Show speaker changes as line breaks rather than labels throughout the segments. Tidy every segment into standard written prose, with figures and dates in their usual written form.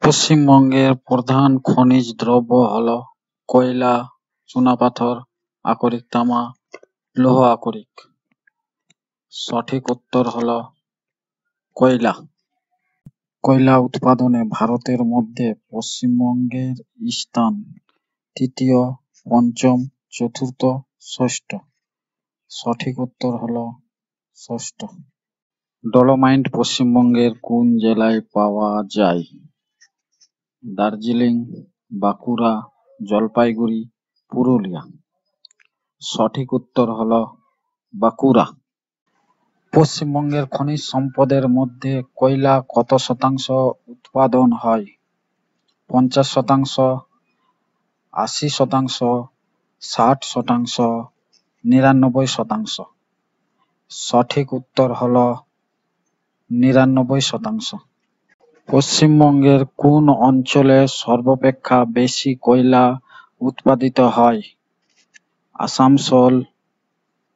পশ্চিমবঙ্গের প্রধান খনিজ দ্রব্য হল কয়লা, চুনাপাথর, আকরিক তামা, লৌহ আকরিক। সঠিক উত্তর হল কয়লা। কয়লা উৎপাদনে ভারতের মধ্যে পশ্চিমবঙ্গের স্থান তৃতীয়, পঞ্চম, চতুর্থ, ষষ্ঠ। সঠিক উত্তর হল ষষ্ঠ। ডলোমাইট পশ্চিমবঙ্গের কোন জেলায় পাওয়া যায়? দার্জিলিং, বাঁকুড়া, জলপাইগুড়ি, পুরুলিয়া। সঠিক উত্তর হল বাঁকুড়া। পশ্চিমবঙ্গের খনিজ সম্পদের মধ্যে কয়লা কত শতাংশ উৎপাদন হয়? 50%, 80%, 60%, 99%। সঠিক উত্তর হল 99%। পশ্চিমবঙ্গের কোন অঞ্চলে সর্বাপেক্ষা বেশি কয়লা উৎপাদিত হয়? আসানসোল,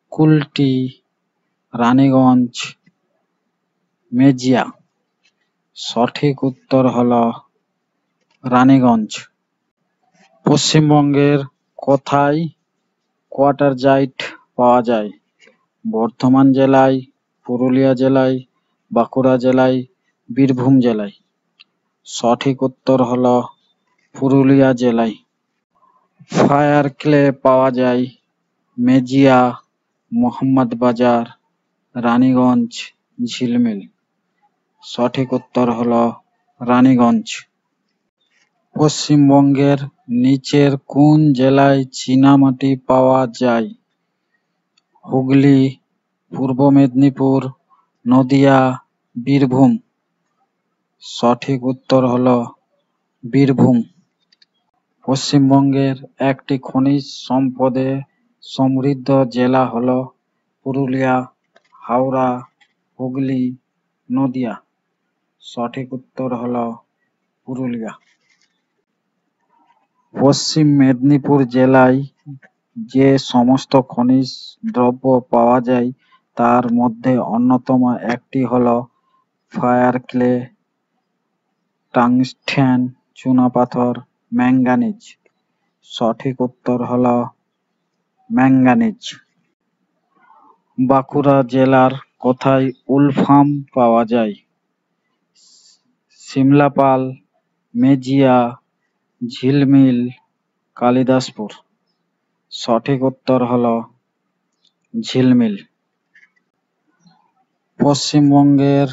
কুলটি, রানীগঞ্জ, মেজিয়া। সঠিক উত্তর হল রানীগঞ্জ। পশ্চিমবঙ্গের কোথায় কোয়াটারজাইট পাওয়া যায়? বর্ধমান জেলায়, পুরুলিয়া জেলায়, বাঁকুড়া জেলায়, বীরভূম জেলায়। সঠিক উত্তর হল পুরুলিয়া জেলায়। ফায়ার ক্লে পাওয়া যায় মেজিয়া, মোহাম্মদবাজার, রানীগঞ্জ, ঝিলমিল। সঠিক উত্তর হল রানীগঞ্জ। পশ্চিমবঙ্গের নিচের কোন জেলায় চীনামাটি পাওয়া যায়? হুগলি, পূর্ব মেদিনীপুর, নদিয়া, বীরভূম। সঠিক উত্তর হল বীরভূম। পশ্চিমবঙ্গের একটি খনিজ সম্পদে সমৃদ্ধ জেলা হল পুরুলিয়া, হাওড়া, হুগলি, নদিয়া। সঠিক উত্তর হল পুরুলিয়া। পশ্চিম মেদিনীপুর জেলায় যে সমস্ত খনিজ দ্রব্য পাওয়া যায় তার মধ্যে অন্যতম একটি হল ফায়ার ক্লে, টাংস্টেন, চুনাপাথর, ম্যাঙ্গানিজ। সঠিক উত্তর হল ম্যাঙ্গানিজ। বাঁকুড়া জেলার কোথায় উলফাম পাওয়া যায়? শিমলাপাল, মেজিয়া, ঝিলমিল, কালিদাসপুর। সঠিক উত্তর হল ঝিলমিল। পশ্চিমবঙ্গের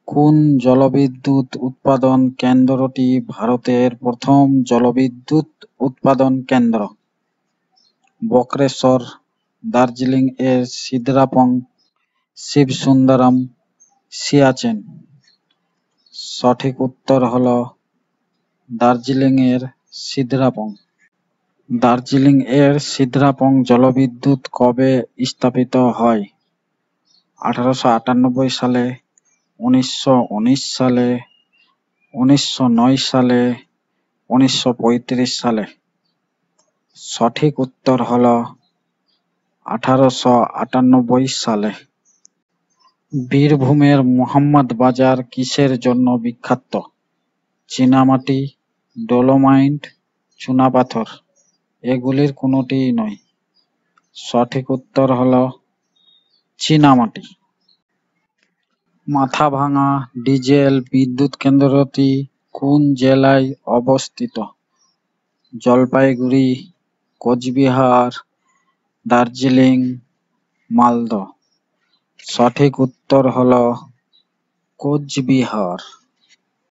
কোন জলবিদ্যুৎ উৎপাদন কেন্দ্রটি ভারতের প্রথম জলবিদ্যুৎ উৎপাদন কেন্দ্র? বক্রেশ্বর, দার্জিলিং এর সিদ্রাপং, শিবসুন্দরম, সিয়াচেন। সঠিক উত্তর হল দার্জিলিং এর সিদ্রাপং। দার্জিলিং এর সিদ্রাপং জলবিদ্যুৎ কবে স্থাপিত হয়? 1898 সালে, 1919 সালে, 1909 সালে, 1935 সালে। সঠিক উত্তর হল 1898 সালে। বীরভূমের মোহাম্মদবাজার কিসের জন্য বিখ্যাত? চীনামাটি, ডলোমাইট, চুনাপাথর। এগুলির কোনোটিই নয়। সঠিক উত্তর হল চীনামাটি। মাথাভাঙা ডিজেল বিদ্যুৎ কেন্দ্রটি কোন জেলায় অবস্থিত? জলপাইগুড়ি, কোচবিহার, দার্জিলিং, মালদহ। সঠিক উত্তর হল কোচবিহার।